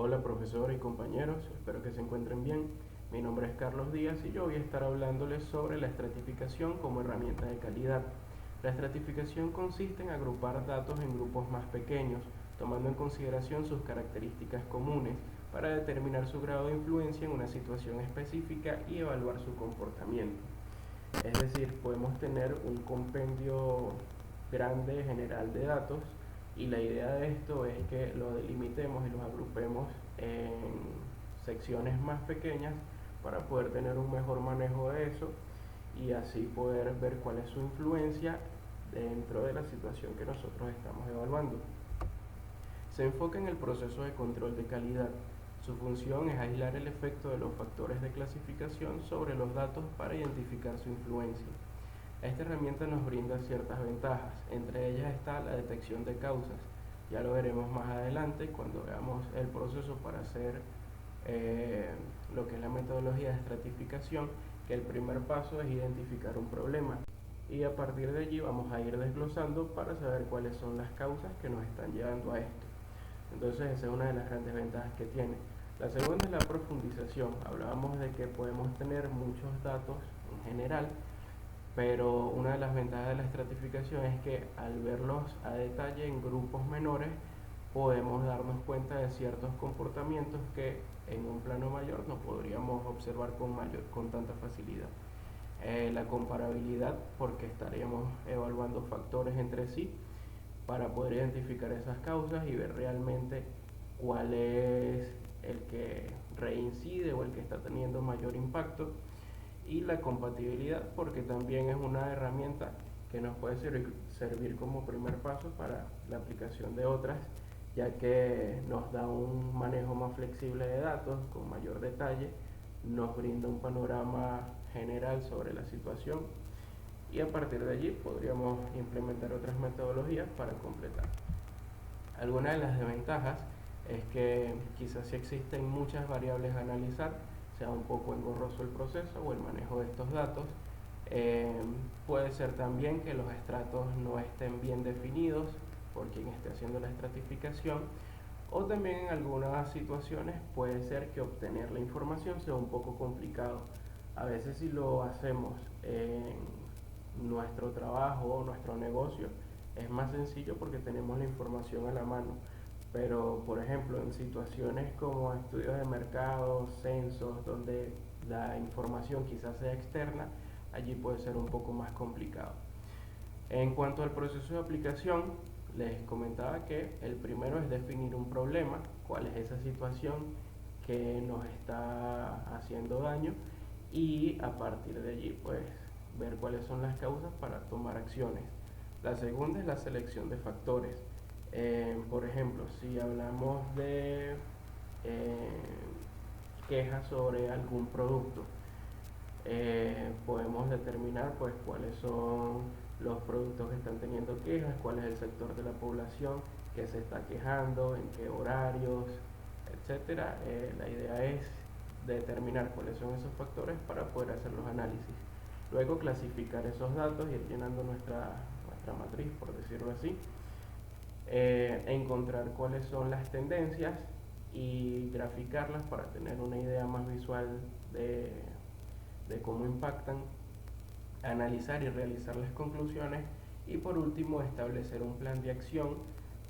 Hola profesor y compañeros, espero que se encuentren bien. Mi nombre es Carlos Díaz y yo voy a estar hablándoles sobre la estratificación como herramienta de calidad. La estratificación consiste en agrupar datos en grupos más pequeños, tomando en consideración sus características comunes para determinar su grado de influencia en una situación específica y evaluar su comportamiento. Es decir, podemos tener un compendio grande general de datos y la idea de esto es que lo delimitemos y los agrupemos en secciones más pequeñas para poder tener un mejor manejo de eso y así poder ver cuál es su influencia dentro de la situación que nosotros estamos evaluando. Se enfoca en el proceso de control de calidad. Su función es aislar el efecto de los factores de clasificación sobre los datos para identificar su influencia. Esta herramienta nos brinda ciertas ventajas, entre ellas está la detección de causas. Ya lo veremos más adelante cuando veamos el proceso para hacer lo que es la metodología de estratificación, que el primer paso es identificar un problema. Y a partir de allí vamos a ir desglosando para saber cuáles son las causas que nos están llevando a esto. Entonces esa es una de las grandes ventajas que tiene. La segunda es la profundización. Hablábamos de que podemos tener muchos datos en general, pero una de las ventajas de la estratificación es que al verlos a detalle en grupos menores podemos darnos cuenta de ciertos comportamientos que en un plano mayor no podríamos observar con tanta facilidad. La comparabilidad, porque estaríamos evaluando factores entre sí para poder identificar esas causas y ver realmente cuál es el que reincide o el que está teniendo mayor impacto. Y la compatibilidad, porque también es una herramienta que nos puede servir como primer paso para la aplicación de otras, ya que nos da un manejo más flexible de datos con mayor detalle, nos brinda un panorama general sobre la situación y a partir de allí podríamos implementar otras metodologías para completar. Algunas de las desventajas es que quizás si existen muchas variables a analizar, sea un poco engorroso el proceso o el manejo de estos datos. Puede ser también que los estratos no estén bien definidos por quien esté haciendo la estratificación, o también en algunas situaciones puede ser que obtener la información sea un poco complicado. A veces si lo hacemos en nuestro trabajo o nuestro negocio es más sencillo porque tenemos la información a la mano, pero por ejemplo en situaciones como estudios de mercado, censos, donde la información quizás sea externa, allí puede ser un poco más complicado. En cuanto al proceso de aplicación, les comentaba que el primero es definir un problema, cuál es esa situación que nos está haciendo daño y a partir de allí pues ver cuáles son las causas para tomar acciones. La segunda es la selección de factores. Por ejemplo, si hablamos de quejas sobre algún producto, podemos determinar pues cuáles son los productos que están teniendo quejas, cuál es el sector de la población que se está quejando, en qué horarios, etcétera. La idea es determinar cuáles son esos factores para poder hacer los análisis. Luego clasificar esos datos y ir llenando nuestra matriz, por decirlo así. Encontrar cuáles son las tendencias y graficarlas para tener una idea más visual de cómo impactan, analizar y realizar las conclusiones y por último establecer un plan de acción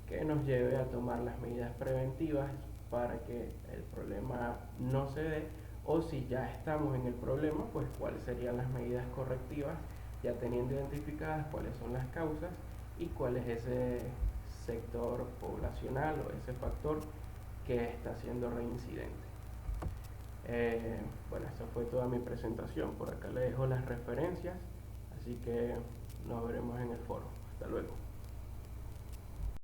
que nos lleve a tomar las medidas preventivas para que el problema no se dé, o si ya estamos en el problema, pues cuáles serían las medidas correctivas, ya teniendo identificadas cuáles son las causas y cuál es ese sector poblacional o ese factor que está siendo reincidente. Bueno, esta fue toda mi presentación. Por acá le dejo las referencias, así que nos veremos en el foro. Hasta luego.